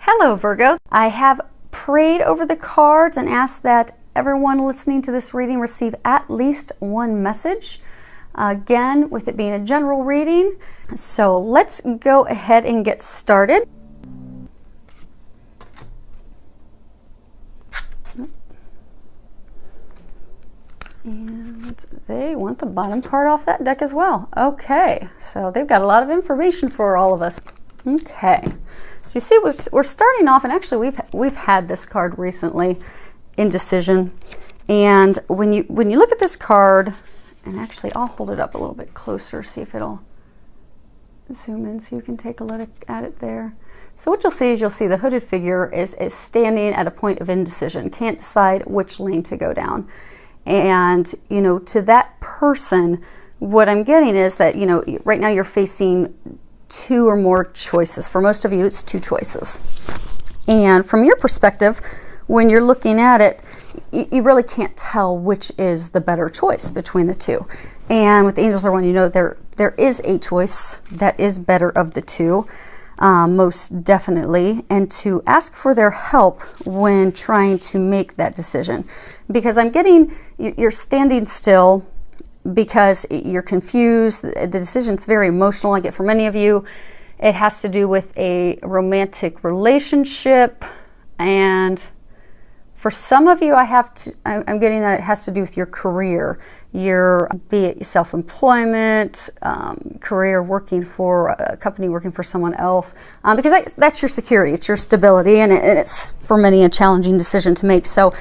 Hello, Virgo. I have prayed over the cards and asked that everyone listening to this reading receive at least one message. Again, with it being a general reading. So let's go ahead and get started. And they want the bottom card off that deck as well. Okay, so they've got a lot of information for all of us. Okay, so you see we're starting off, and actually we've had this card recently, indecision. And when you look at this card, and actually I'll hold it up a little bit closer, see if it'll zoom in so you can take a look at it there. So what you'll see is the hooded figure is standing at a point of indecision, can't decide which lane to go down. And, you know, to that person, what I'm getting is that, you know, right now you're facing two or more choices. For most of you, it's two choices. And from your perspective, when you're looking at it, you really can't tell which is the better choice between the two. And with the angels are one, you know, there is a choice that is better of the two, most definitely, and to ask for their help when trying to make that decision. Because I'm getting, you're standing still because you're confused. The decision's very emotional. I get for many of you, it has to do with a romantic relationship, and for some of you, I'm getting that it has to do with your career, be it self-employment, career working for a company, working for someone else, because that's your security, it's your stability, and it's for many a challenging decision to make. So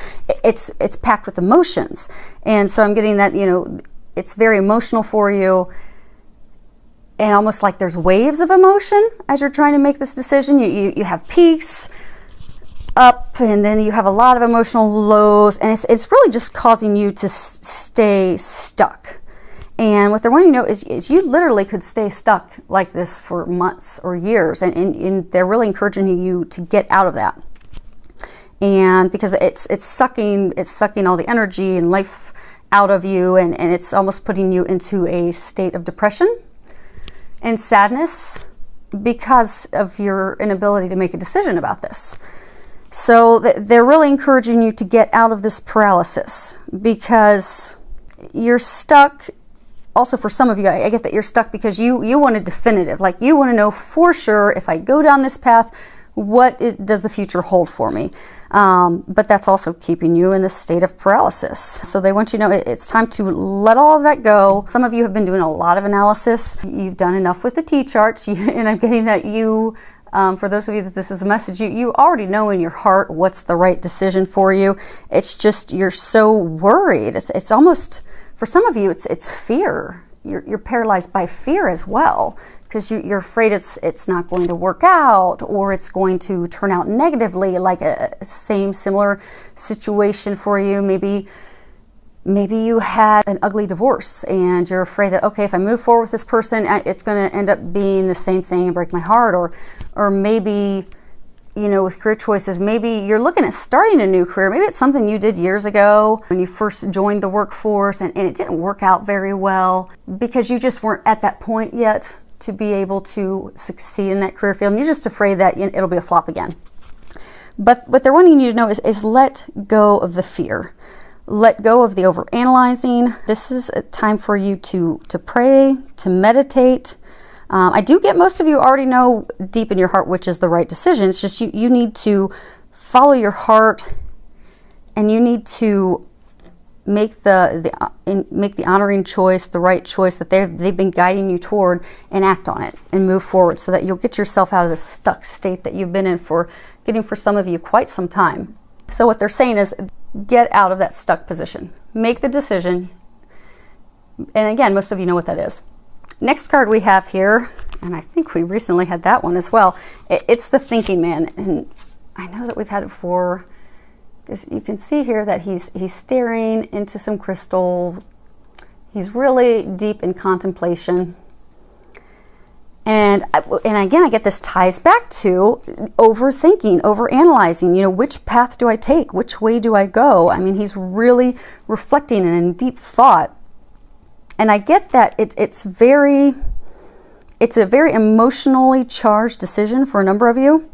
it's packed with emotions, and so I'm getting that, you know, it's very emotional for you, and almost like there's waves of emotion as you're trying to make this decision. You have peaks, up, and then you have a lot of emotional lows, and it's really just causing you to stay stuck. And what they're wanting to know is you literally could stay stuck like this for months or years, and they're really encouraging you to get out of that. And because it's sucking all the energy and life out of you, and it's almost putting you into a state of depression and sadness because of your inability to make a decision about this. So they're really encouraging you to get out of this paralysis because you're stuck. Also, for some of you, I get that you're stuck because you want a definitive, like you want to know for sure, if I go down this path, does the future hold for me? But that's also keeping you in this state of paralysis. So they want you to know it's time to let all of that go. Some of you have been doing a lot of analysis. You've done enough with the T-charts, and I'm getting that for those of you that this is a message, you already know in your heart what's the right decision for you. It's just you're so worried. It's almost, for some of you, it's fear. You're paralyzed by fear as well, because you're afraid it's not going to work out, or it's going to turn out negatively, like a similar situation for you. Maybe you had an ugly divorce and you're afraid that, okay, if I move forward with this person, it's going to end up being the same thing and break my heart. Or maybe, you know, with career choices, maybe you're looking at starting a new career. Maybe it's something you did years ago when you first joined the workforce, and it didn't work out very well because you just weren't at that point yet to be able to succeed in that career field. And you're just afraid that it'll be a flop again. But what they're wanting you to know is let go of the fear. Let go of the overanalyzing. This is a time for you to pray, to meditate. I do get most of you already know deep in your heart which is the right decision. It's just you need to follow your heart, and you need to make the honoring choice, the right choice that they've been guiding you toward, and act on it and move forward so that you'll get yourself out of the stuck state that you've been in for some of you quite some time. So what they're saying is, get out of that stuck position. Make the decision. And again, most of you know what that is. Next card we have here, and I think we recently had that one as well. It's the thinking man. And I know that we've had it before. You can see here that he's staring into some crystal. He's really deep in contemplation. And again, I get this ties back to overthinking, overanalyzing. You know, which path do I take? Which way do I go? I mean, he's really reflecting and in deep thought. And I get that it's a very emotionally charged decision for a number of you.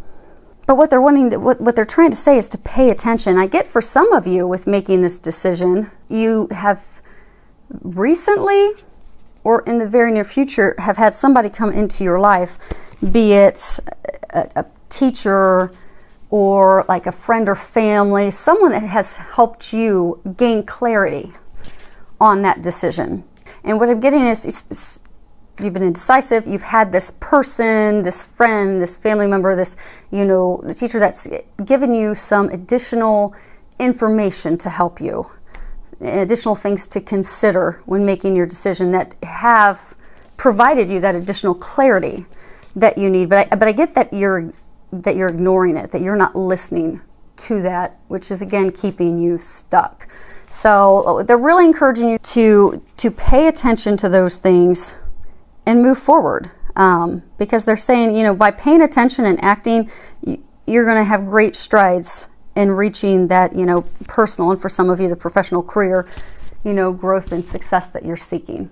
But what they're wanting to, what they're trying to say is to pay attention. I get for some of you with making this decision, you have recently or in the very near future have had somebody come into your life, be it a teacher or like a friend or family, someone that has helped you gain clarity on that decision. And what I'm getting is you've been indecisive, you've had this person, this friend, this family member, this, teacher that's given you some additional information to help you, additional things to consider when making your decision that have provided you that additional clarity that you need. But I get that you're ignoring it, that you're not listening to that, which is again keeping you stuck. So they're really encouraging you to pay attention to those things and move forward, because they're saying, by paying attention and acting, you're going to have great strides in reaching that, personal, and for some of you, the professional career, growth and success that you're seeking.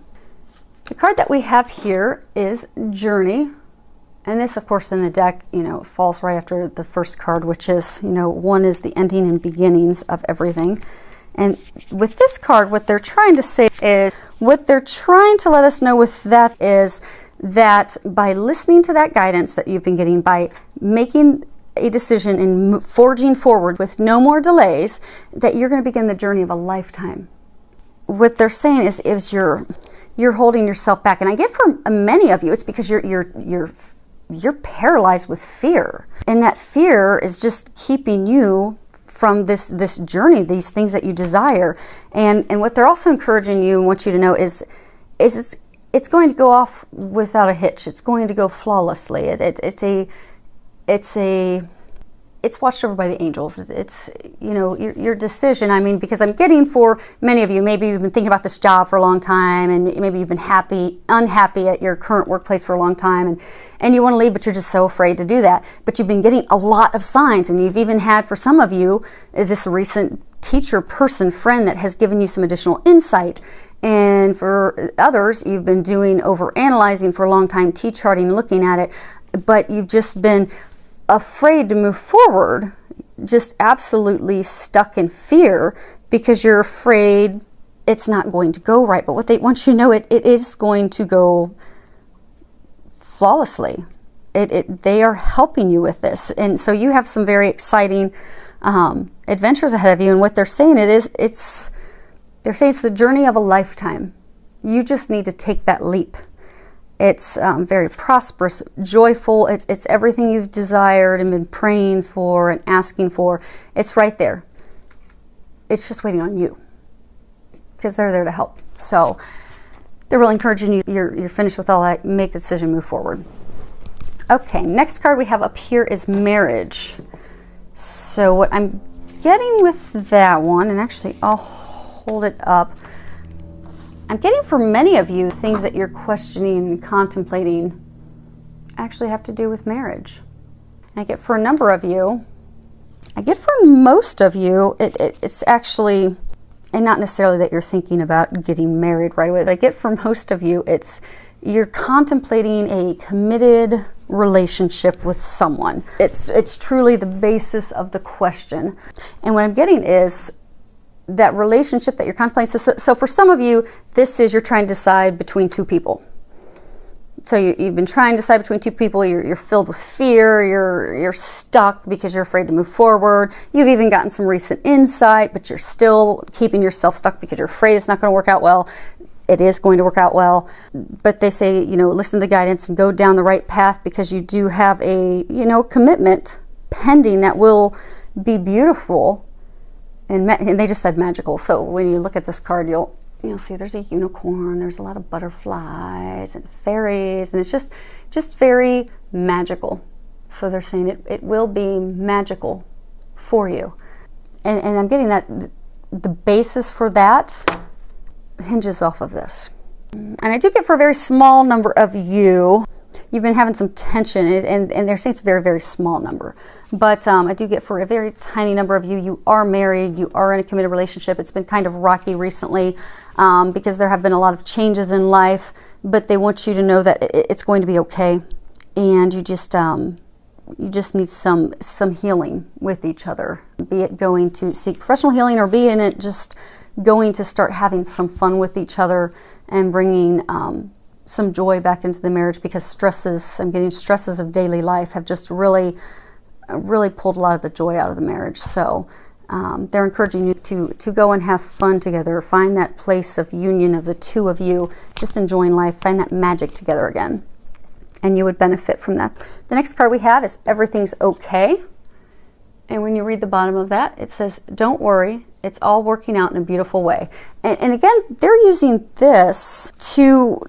The card that we have here is Journey. And this, of course, in the deck, falls right after the first card, which is, one is the ending and beginnings of everything. And with this card, what they're trying to say is, what they're trying to let us know with that is that by listening to that guidance that you've been getting, by making a decision and forging forward with no more delays, that you're going to begin the journey of a lifetime. What they're saying is you're holding yourself back. And I get from many of you, it's because you're paralyzed with fear. And that fear is just keeping you from this journey, these things that you desire. And what they're also encouraging you and want you to know is it's going to go off without a hitch. It's going to go flawlessly. It's watched over by the angels. It's your decision. I mean, because I'm getting for many of you, maybe you've been thinking about this job for a long time, and maybe you've been unhappy at your current workplace for a long time, and you want to leave, but you're just so afraid to do that. But you've been getting a lot of signs, and you've even had, for some of you, this recent teacher, person, friend that has given you some additional insight. And for others, you've been doing over-analyzing for a long time, T-charting, looking at it, but you've just been afraid to move forward, just absolutely stuck in fear because you're afraid it's not going to go right. But what they want you to know, it is going to go flawlessly. They are helping you with this. And so you have some very exciting adventures ahead of you. And what they're saying they're saying it's the journey of a lifetime. You just need to take that leap. It's very prosperous, joyful. It's everything you've desired and been praying for and asking for. It's right there. It's just waiting on you because they're there to help. So they're really encouraging you. You're finished with all that. Make the decision, move forward. Okay, next card we have up here is Marriage. So what I'm getting with that one, and actually I'll hold it up. I'm getting for many of you, things that you're questioning and contemplating actually have to do with marriage. And I get for a number of you, I get for most of you, it's actually, and not necessarily that you're thinking about getting married right away, but I get for most of you, you're contemplating a committed relationship with someone. It's truly the basis of the question. And what I'm getting is that relationship that you're contemplating. So for some of you, this is you're trying to decide between two people. So you've been trying to decide between two people. You're filled with fear. You're stuck because you're afraid to move forward. You've even gotten some recent insight, but you're still keeping yourself stuck because you're afraid it's not going to work out well. It is going to work out well. But they say, listen to the guidance and go down the right path because you do have a, commitment pending that will be beautiful. And they just said magical. So when you look at this card, you'll see there's a unicorn, there's a lot of butterflies and fairies, and it's just very magical. So they're saying it will be magical for you. And I'm getting that the basis for that hinges off of this. And I do get for a very small number of you, you've been having some tension, and they're saying it's a very, very small number. But I do get for a very tiny number of you, you are married, you are in a committed relationship. It's been kind of rocky recently because there have been a lot of changes in life, but they want you to know that it's going to be okay. And you just you just need some healing with each other, be it going to seek professional healing or be it just going to start having some fun with each other and bringing some joy back into the marriage, because I'm getting stresses of daily life have just really pulled a lot of the joy out of the marriage. So they're encouraging you to go and have fun together, find that place of union of the two of you, just enjoying life, find that magic together again, and you would benefit from that. The next card we have is Everything's Okay. And when you read the bottom of that, it says, don't worry, it's all working out in a beautiful way. And again, they're using this to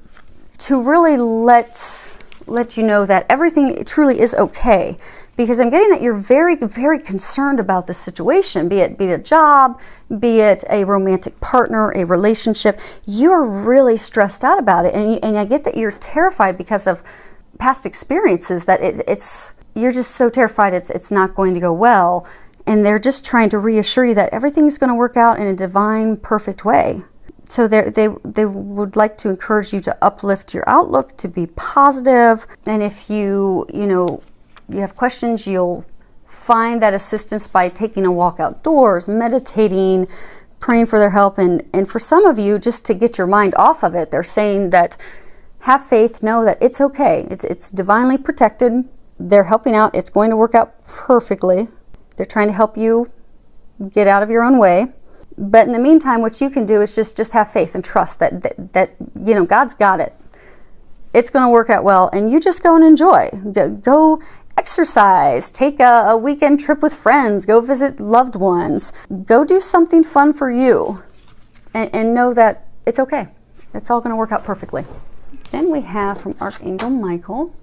really let you know that everything truly is okay. Because I'm getting that you're very, very concerned about the situation, be it a job, be it a romantic partner, a relationship. You're really stressed out about it. And I get that you're terrified because of past experiences, that you're just so terrified it's not going to go well. And they're just trying to reassure you that everything's going to work out in a divine, perfect way. So they would like to encourage you to uplift your outlook, to be positive. And if you have questions, you'll find that assistance by taking a walk outdoors, meditating, praying for their help. And for some of you, just to get your mind off of it, they're saying that have faith, know that it's okay. It's divinely protected. They're helping out. It's going to work out perfectly. They're trying to help you get out of your own way. But in the meantime, what you can do is just have faith and trust that God's got it. It's going to work out well, and you just go and enjoy. Go exercise, take a weekend trip with friends, go visit loved ones, go do something fun for you, and know that it's okay. It's all going to work out perfectly. Then we have from Archangel Michael,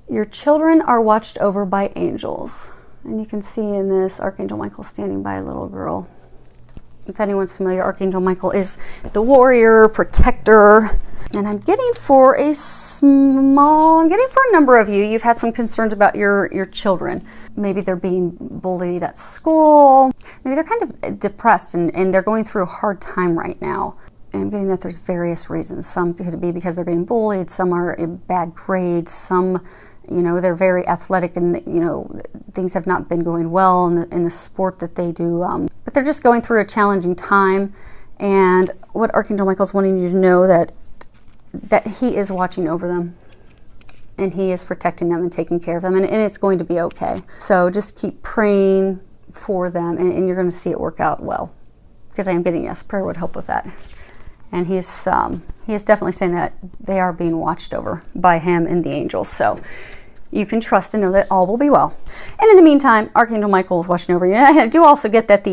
your children are watched over by angels. And you can see in this Archangel Michael standing by a little girl. If anyone's familiar, Archangel Michael is the warrior, protector. And I'm getting for a number of you, you've had some concerns about your children. Maybe they're being bullied at school. Maybe they're kind of depressed and they're going through a hard time right now. And I'm getting that there's various reasons. Some could be because they're getting bullied. Some are in bad grades. Some, they're very athletic and, things have not been going well in the sport that they do. But they're just going through a challenging time. And what Archangel Michael's wanting you to know that he is watching over them. And he is protecting them and taking care of them. And it's going to be okay. So just keep praying for them. And you're going to see it work out well. Because I am getting, yes, prayer would help with that. And he is definitely saying that they are being watched over by him and the angels. So you can trust and know that all will be well. And in the meantime, Archangel Michael is watching over you. And I do also get that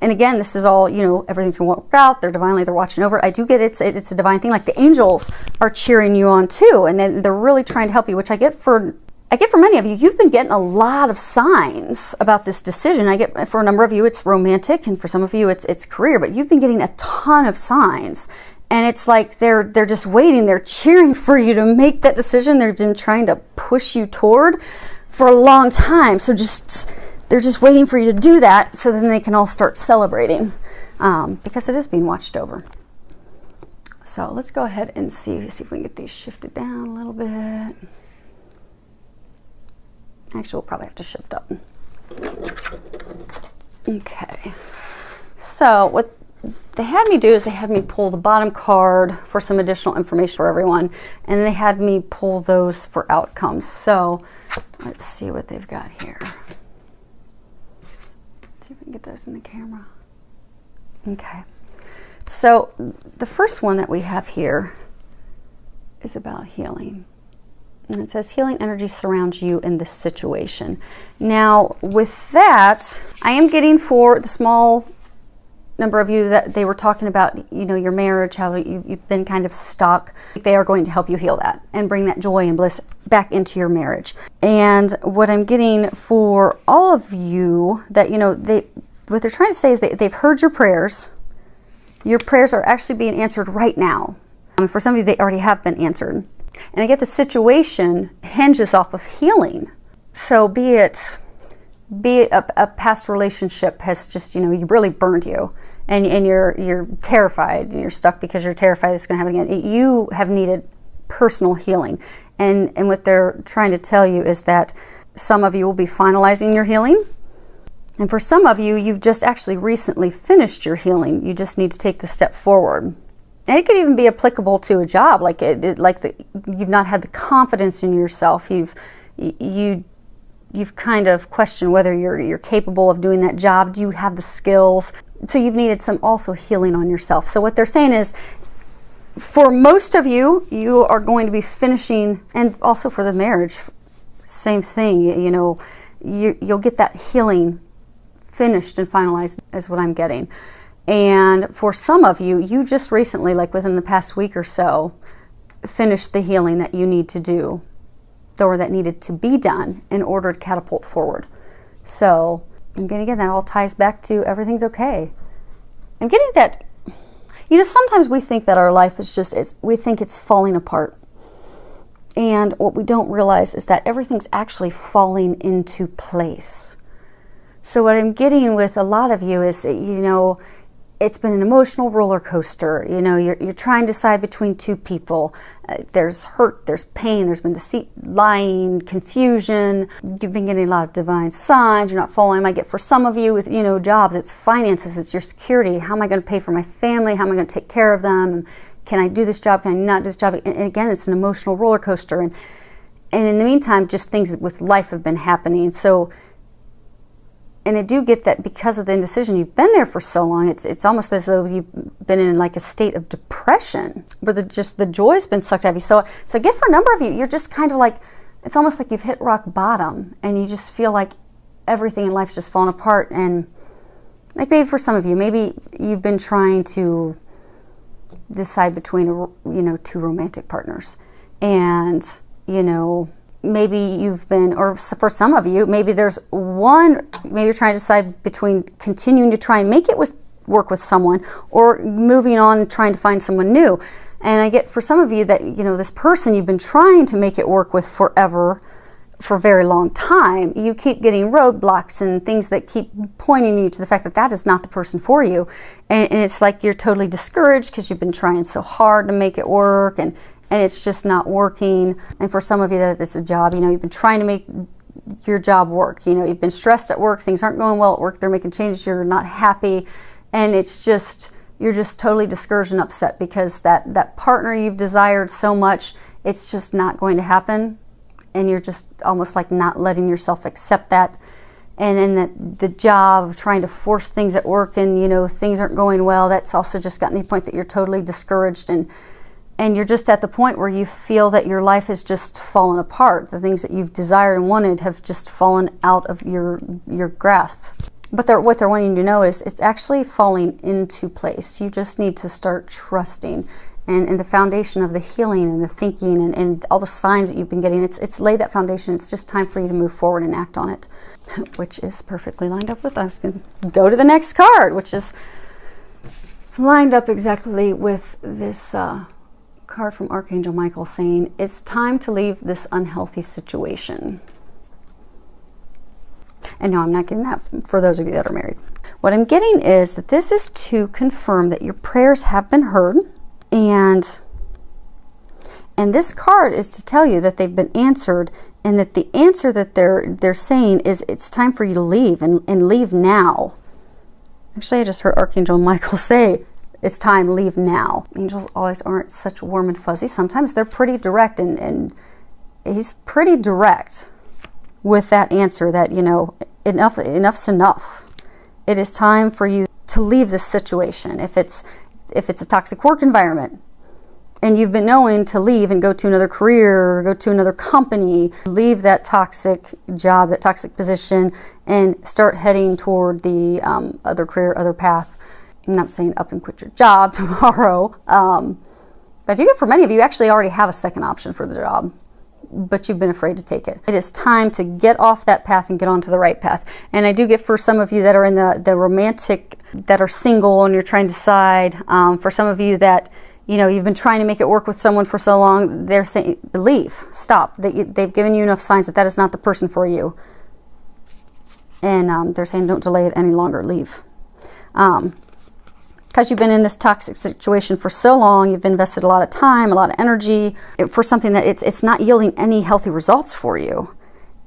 and again, this is all, everything's going to work out. They're watching over. I do get it's a divine thing. Like the angels are cheering you on too. And they're really trying to help you, which I get for many of you. You've been getting a lot of signs about this decision. I get for a number of you, it's romantic. And for some of you, it's career. But you've been getting a ton of signs. And it's like they're just waiting. They're cheering for you to make that decision. They've been trying to push you toward for a long time. So they're just waiting for you to do that so then they can all start celebrating because it is being watched over. So let's go ahead and see if we can get these shifted down a little bit. Actually, we'll probably have to shift up. Okay. So what they had me do is they had me pull the bottom card for some additional information for everyone, and they had me pull those for outcomes. So let's see what they've got here. Let's see if we can get those in the camera. Okay. So the first one that we have here is about healing. And it says healing energy surrounds you in this situation. Now with that, I am getting for the small number of you that they were talking about, your marriage, how you've been kind of stuck. They are going to help you heal that and bring that joy and bliss back into your marriage. And what I'm getting for all of you that, what they're trying to say is they've heard your prayers. Your prayers are actually being answered right now. For some of you, they already have been answered. And I get the situation hinges off of healing. So be it a past relationship has just, you really burned you and you're terrified and you're stuck because you're terrified it's going to happen again. You have needed personal healing. And what they're trying to tell you is that Some of you will be finalizing your healing. And for some of you, you've just actually recently finished your healing. You just need to take the step forward. And it could even be applicable to a job, like you've not had the confidence in yourself. You've kind of questioned whether you're capable of doing that job. Do you have the skills? So you've needed some also healing on yourself. So what they're saying is, for most of you, you are going to be finishing, and also for the marriage, same thing. You know, you'll get that healing finished and finalized is what I'm getting. And for some of you, you just recently, like within the past week or so, finished the healing that you need to do, or that needed to be done in order to catapult forward. So again, that all ties back to everything's okay. I'm getting that, you know, sometimes we think that our life is just, we think it's falling apart. And what we don't realize is that everything's actually falling into place. So what I'm getting with a lot of you is, you know, it's been an emotional roller coaster. You know, you're trying to decide between two people. There's hurt, there's pain, there's been deceit, lying, confusion. You've been getting a lot of divine signs. You're not following. I get for some of you with, you know, jobs, it's finances, it's your security. How am I going to pay for my family? How am I going to take care of them? Can I do this job? Can I not do this job? And again, it's an emotional roller coaster. And in the meantime, just things with life have been happening. So, and I do get that because of the indecision, you've been there for so long, it's almost as though you've been in like a state of depression, where the joy's been sucked out of you. So I get for a number of you, you're just kind of like, it's almost like you've hit rock bottom, and you just feel like everything in life's just fallen apart. And like maybe for some of you, maybe you've been trying to decide between, you know, two romantic partners, and, you know, maybe you've been, or for some of you, maybe there's one, maybe you're trying to decide between continuing to try and make it work with someone, or moving on and trying to find someone new. And I get for some of you that, you know, this person you've been trying to make it work with forever, for a very long time, you keep getting roadblocks and things that keep pointing you to the fact that that is not the person for you. And it's like you're totally discouraged because you've been trying so hard to make it work, and it's just not working. And for some of you, that it's a job, you know, you've been trying to make your job work. You know, you've been stressed at work, things aren't going well at work, they're making changes, you're not happy, and it's just, you're just totally discouraged and upset because that partner you've desired so much, it's just not going to happen. And you're just almost like not letting yourself accept that. And then the job of trying to force things at work, and, you know, things aren't going well, that's also just gotten to the point that you're totally discouraged, and you're just at the point where you feel that your life has just fallen apart. The things that you've desired and wanted have just fallen out of your grasp. But what they're wanting you to know is it's actually falling into place. You just need to start trusting. And the foundation of the healing and the thinking and all the signs that you've been getting, it's laid that foundation. It's just time for you to move forward and act on it, which is perfectly lined up with us. Going to go to the next card, which is lined up exactly with this card from Archangel Michael saying, it's time to leave this unhealthy situation. And no, I'm not getting that for those of you that are married. What I'm getting is that this is to confirm that your prayers have been heard, and this card is to tell you that they've been answered, and that the answer that they're saying is it's time for you to leave, and leave now. Actually, I just heard Archangel Michael say, it's time, leave now. Angels always aren't such warm and fuzzy. Sometimes they're pretty direct, and he's pretty direct with that answer that, you know, enough's enough. It is time for you to leave this situation. If it's a toxic work environment, and you've been knowing to leave and go to another career, or go to another company, leave that toxic job, that toxic position, and start heading toward the other career, other path. I'm not saying up and quit your job tomorrow, but you get for many of you actually already have a second option for the job, but you've been afraid to take it. It is time to get off that path and get onto the right path. And I do get for some of you that are in the romantic, that are single, and you're trying to decide, for some of you that, you know, you've been trying to make it work with someone for so long, they're saying, leave, stop. They've given you enough signs that that is not the person for you. And they're saying, don't delay it any longer, leave. Because you've been in this toxic situation for so long, you've invested a lot of time, a lot of energy for something that it's not yielding any healthy results for you.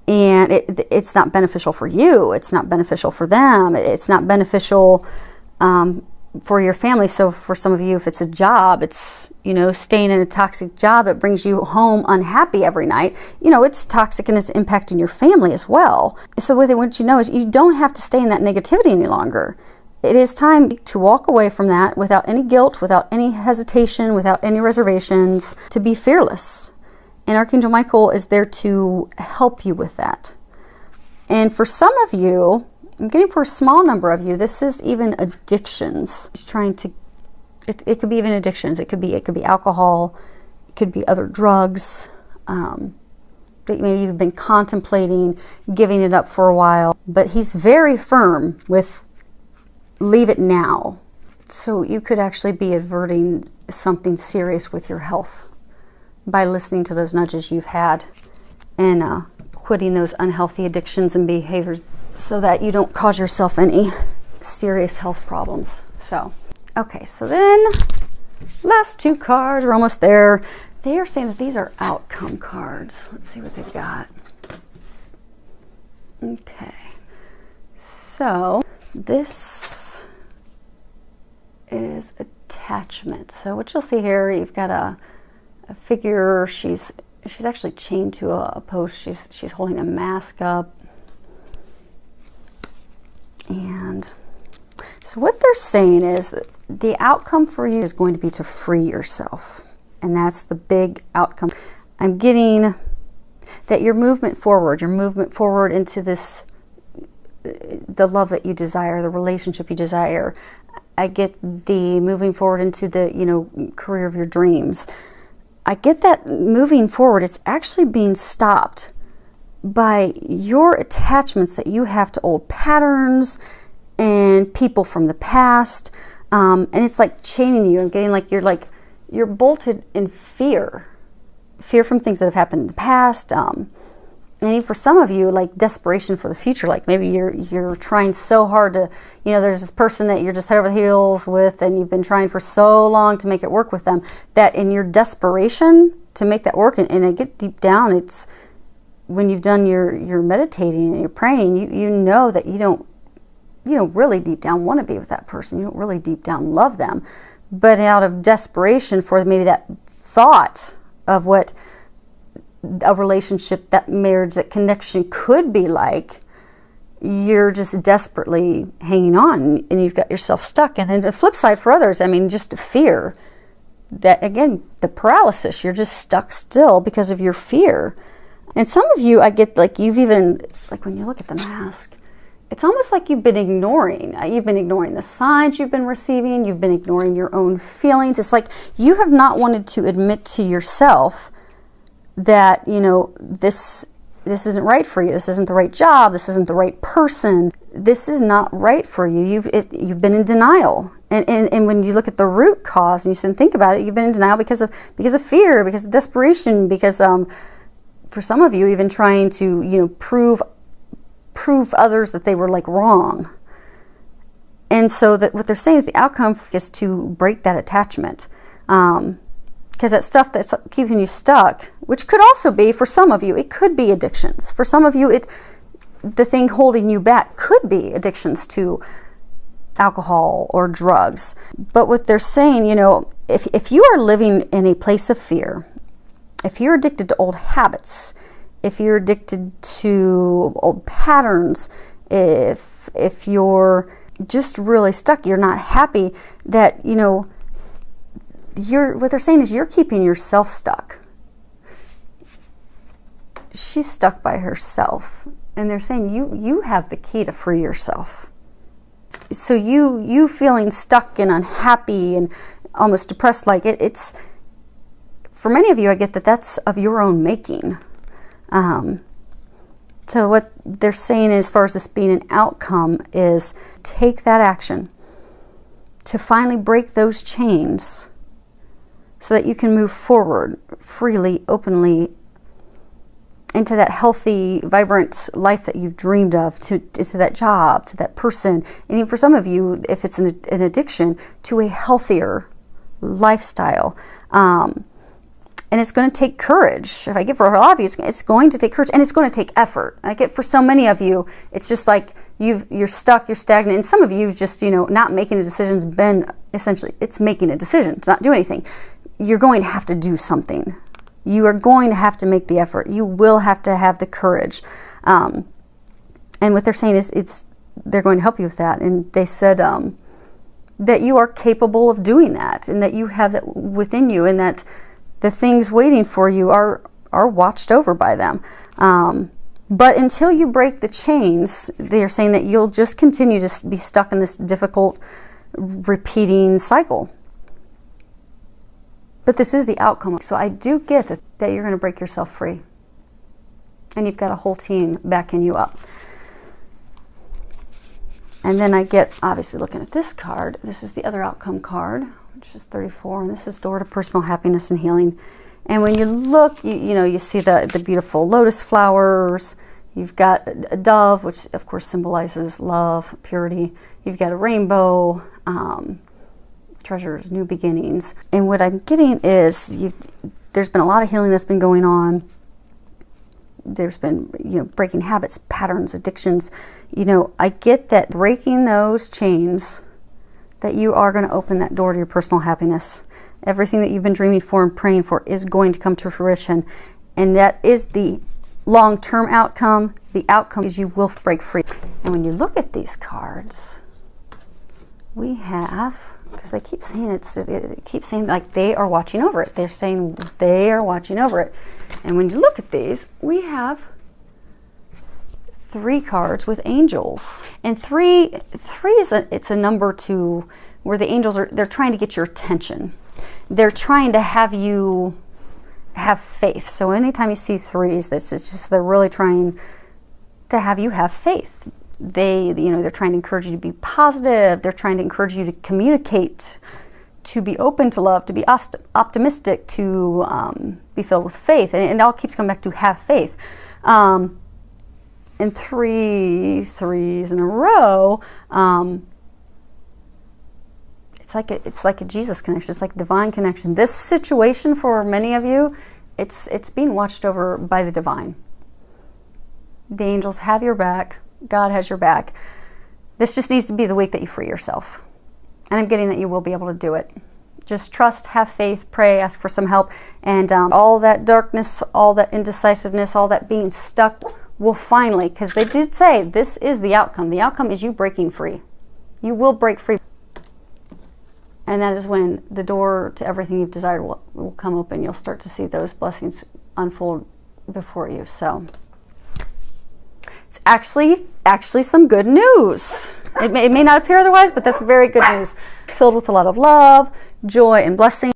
and it's not beneficial for you. It's not beneficial for them. It's not beneficial for your family. So for some of you, if it's a job, it's, you know, staying in a toxic job that brings you home unhappy every night, you know, it's toxic and it's impacting your family as well. So what they want you to know is you don't have to stay in that negativity any longer. It is time to walk away from that without any guilt, without any hesitation, without any reservations, to be fearless. And Archangel Michael is there to help you with that. And for some of you, I'm getting for a small number of you, this is even addictions. It's trying to, it could be even addictions. It could be alcohol. It could be other drugs. That maybe you've been contemplating giving it up for a while. But he's very firm with leave it now. So you could actually be averting something serious with your health by listening to those nudges you've had and quitting those unhealthy addictions and behaviors so that you don't cause yourself any serious health problems. So, okay, so then last two cards, we're almost there. They are saying that these are outcome cards. Let's see what they've got. Okay, so this is attachment. So what you'll see here, you've got a figure. She's actually chained to a post. She's holding a mask up. And so what they're saying is that the outcome for you is going to be to free yourself. And that's the big outcome. I'm getting that your movement forward into this, the love that you desire, the relationship you desire. I get the moving forward into the, you know, career of your dreams. I get that moving forward, it's actually being stopped by your attachments that you have to old patterns and people from the past. And it's like chaining you. I'm getting like you're bolted in fear from things that have happened in the past. And for some of you, like desperation for the future, like maybe you're trying so hard to, you know, there's this person that you're just head over heels with and you've been trying for so long to make it work with them, that in your desperation to make that work, and I get deep down, it's when you've done your meditating and you're praying, you know that you don't really deep down want to be with that person. You don't really deep down love them. But out of desperation for maybe that thought of what a relationship, that marriage, that connection could be like, you're just desperately hanging on and you've got yourself stuck. And then the flip side for others, I mean, just fear. That again, the paralysis, you're just stuck still because of your fear. And some of you, I get like you've even, like when you look at the mask, it's almost like you've been ignoring. You've been ignoring the signs you've been receiving. You've been ignoring your own feelings. It's like you have not wanted to admit to yourself that, you know, this isn't right for you. This isn't the right job. This isn't the right person. This is not right for you. You've been in denial. And when you look at the root cause and you sit and think about it, you've been in denial because of fear, because of desperation, because for some of you even trying to, you know, prove others that they were like wrong. And so that what they're saying is the outcome is to break that attachment. Because that stuff that's keeping you stuck, which could also be, for some of you, it could be addictions. For some of you, the thing holding you back could be addictions to alcohol or drugs. But what they're saying, you know, if you are living in a place of fear, if you're addicted to old habits, if you're addicted to old patterns, if you're just really stuck, you're not happy, that, you know, what they're saying is you're keeping yourself stuck. She's stuck by herself. And they're saying you have the key to free yourself. So you feeling stuck and unhappy and almost depressed, like it's, for many of you, I get that that's of your own making. So what they're saying as far as this being an outcome is take that action to finally break those chains so that you can move forward freely, openly into that healthy, vibrant life that you've dreamed of, to that job, to that person. And even for some of you, if it's an addiction, to a healthier lifestyle. And And it's going to take courage. If I give for a lot of you, it's going to take courage, and it's going to take effort. Like for so many of you, it's just like you're stuck, you're stagnant. And some of you just, not making a decision's been essentially, it's making a decision to not do anything. You're going to have to do something. You are going to have to make the effort. You will have to have the courage. And what they're saying is they're going to help you with that. And they said that you are capable of doing that, and that you have that within you, and that the things waiting for you are watched over by them. But until you break the chains, they're saying that you'll just continue to be stuck in this difficult, repeating cycle. But this is the outcome. So I do get that you're going to break yourself free. And you've got a whole team backing you up. And then I get, obviously looking at this card, this is the other outcome card, which is 34, and this is door to personal happiness and healing. And when you look, you see the beautiful lotus flowers. You've got a dove, which of course symbolizes love, purity. You've got a rainbow, treasures, new beginnings. And what I'm getting is there's been a lot of healing that's been going on. There's been, breaking habits, patterns, addictions. I get that breaking those chains, that you are going to open that door to your personal happiness. Everything that you've been dreaming for and praying for is going to come to fruition. And that is the long-term outcome. The outcome is you will break free. And when you look at these cards, we have, because they keep saying like they are watching over it. They're saying they are watching over it. And when you look at these, we have 3 cards with angels. And three is it's a number to where the angels they're trying to get your attention. They're trying to have you have faith. So anytime you see 3s, this is just, they're really trying to have you have faith. They're trying to encourage you to be positive. They're trying to encourage you to communicate, to be open to love, to be optimistic, to be filled with faith. And it all keeps coming back to have faith. And 3 3s in a row, it's like a Jesus connection. It's like a divine connection. This situation for many of you, it's being watched over by the divine. The angels have your back. God has your back. This just needs to be the week that you free yourself. And I'm getting that you will be able to do it. Just trust, have faith, pray, ask for some help. And all that darkness, all that indecisiveness, all that being stuck will finally, because they did say this is the outcome. The outcome is you breaking free. You will break free. And that is when the door to everything you've desired will come open. You'll start to see those blessings unfold before you. So it's actually some good news. It may not appear otherwise, but that's very good news. Filled with a lot of love, joy, and blessing.